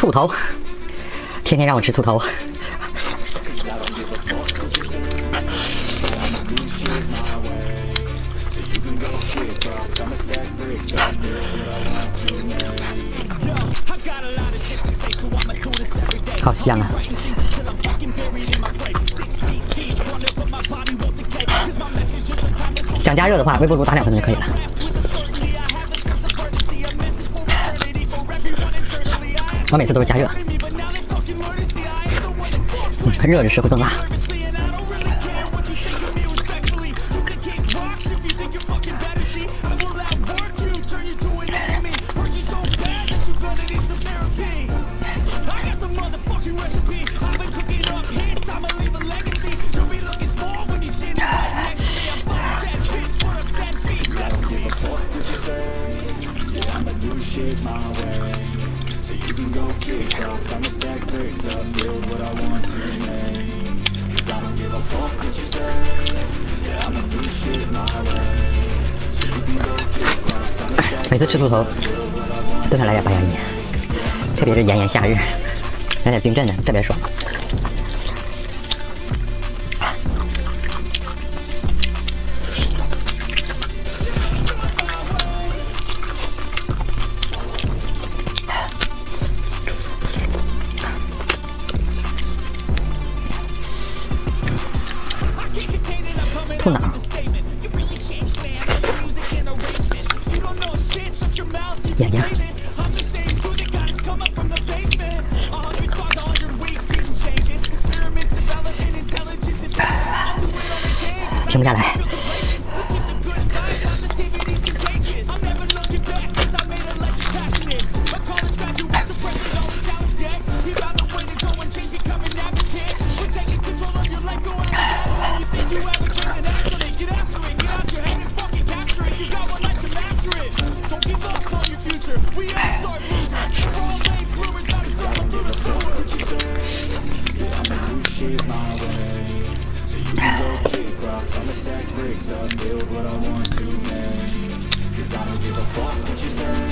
兔头，天天让我吃兔头。好香啊！想加热的话，微波炉打2分钟就可以了。我每次都是加热，热着吃会更辣。每次吃兔头都想来点白牙盐，特别是炎炎夏日，来点冰镇的特别爽。兔脑，眼睛，停不下来。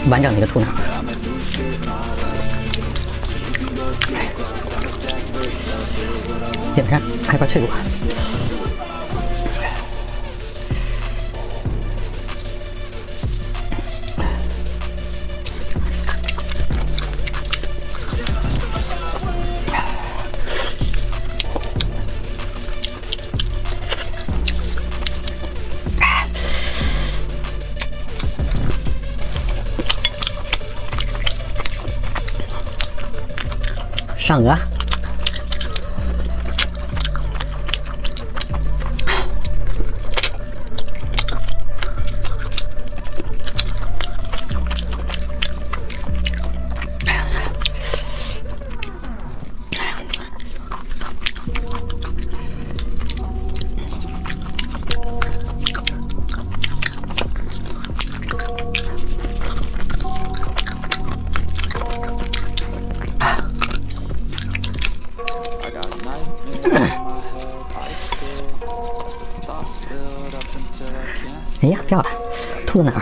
完整的一个兔脑，顶上还有块脆骨。上鹅，哎呀，掉了，兔子脑。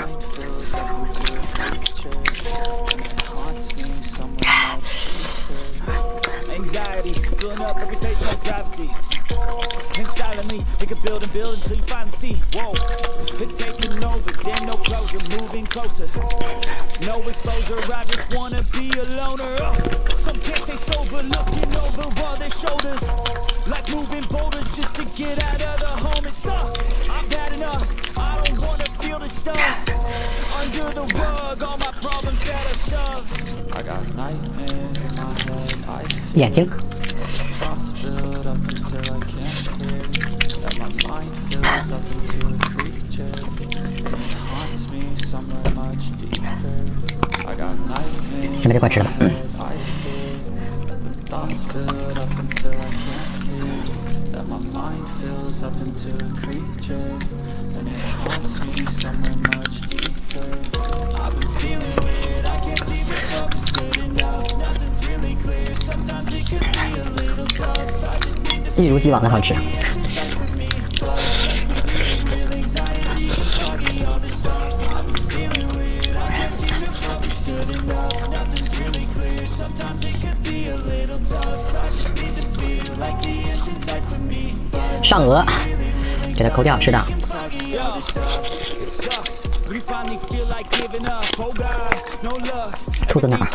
And silently, it could build and build until you finally see. Whoa, it's taking over, then no closure, moving closer. No exposure, I just wanna be a loner. Some can't stay sober, looking over all their shoulders. Like moving boulders just to get out of the home. It sucks, I've had enough, I don't wanna feel the stuff. Under the rug, all my problems that I shove. I got nightmares in my head, I feel 眼睛。 thoughts build up until I can't hear. That my mind fills up into a creature. And it haunts me somewhere much deeper. I got nightmares in my head, I fear. That the thoughts build up until I can't hear. That my mind fills up into a creature. And it haunts me somewhere much deeper. I've been feeling weird, I can't seem to focus good enough. Nothing's really clear, sometimes it could be a little tough. I just need to 一如既往的好吃。Sometimes 上颚，给它抠掉，适当。兔子哪儿？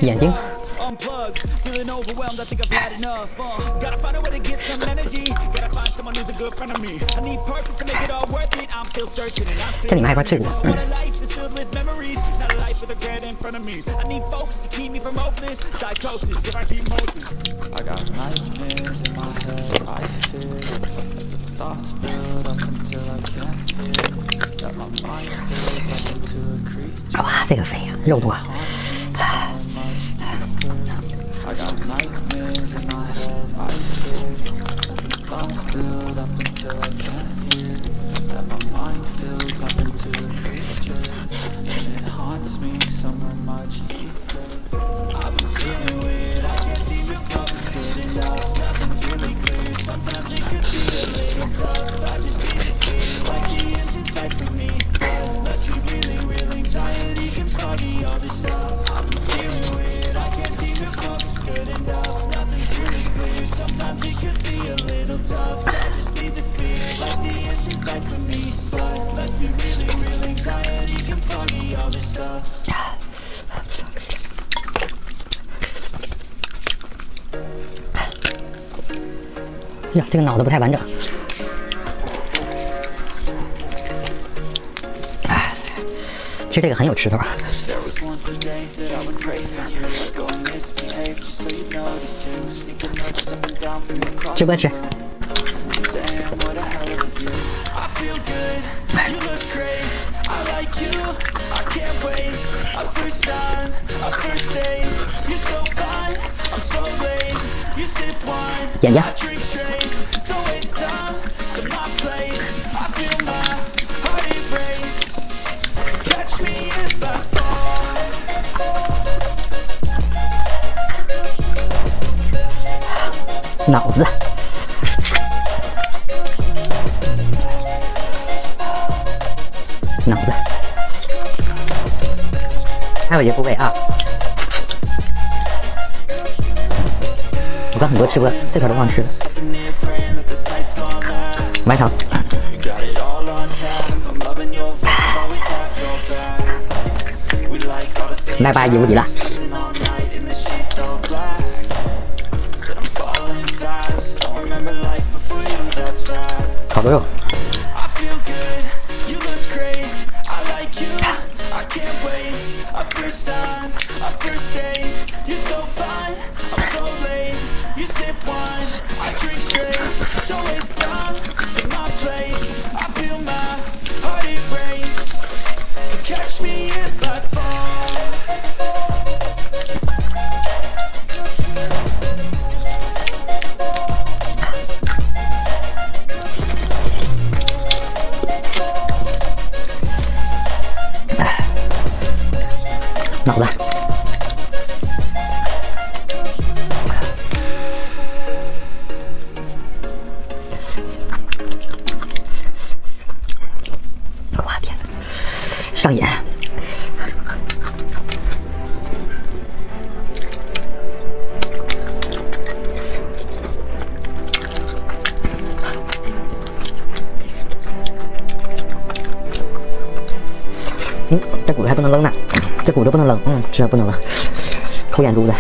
眼睛。这里面还有块脆骨。Thoughts build up until I can't hear that my mind fills up into a creature. 哇，这个肥呀，肉多。I got nightmares in my head, I fear thoughts build up until I can't hear that my mind fills up into a creature and it haunts me somewhere much deeper. I've been feeling weird, I can't seem to focus good enough. Nothing's really clear, sometimes it could be a little tough. I just need to feel like the end's in sight for me, but let's be really real, anxiety can foggy all this stuff. I've been feeling weird, I can't seem to focus good enough. Nothing's really clear, sometimes it could be a little tough. I just need to feel like the end's in sight for me, but let's be really real, anxiety can foggy all this stuff. 呀，这个脑子不太完整。哎，其实这个很有吃头。吃不吃？眼睛。脑子。脑子。还有一个部位啊，我刚很多吃过，这块都忘吃了。完成。麦巴已无敌了。烤多肉。脑子。哇天哪，上瘾！这骨头还不能扔呢。这骨头不能扔，这不能扔，抠眼珠子。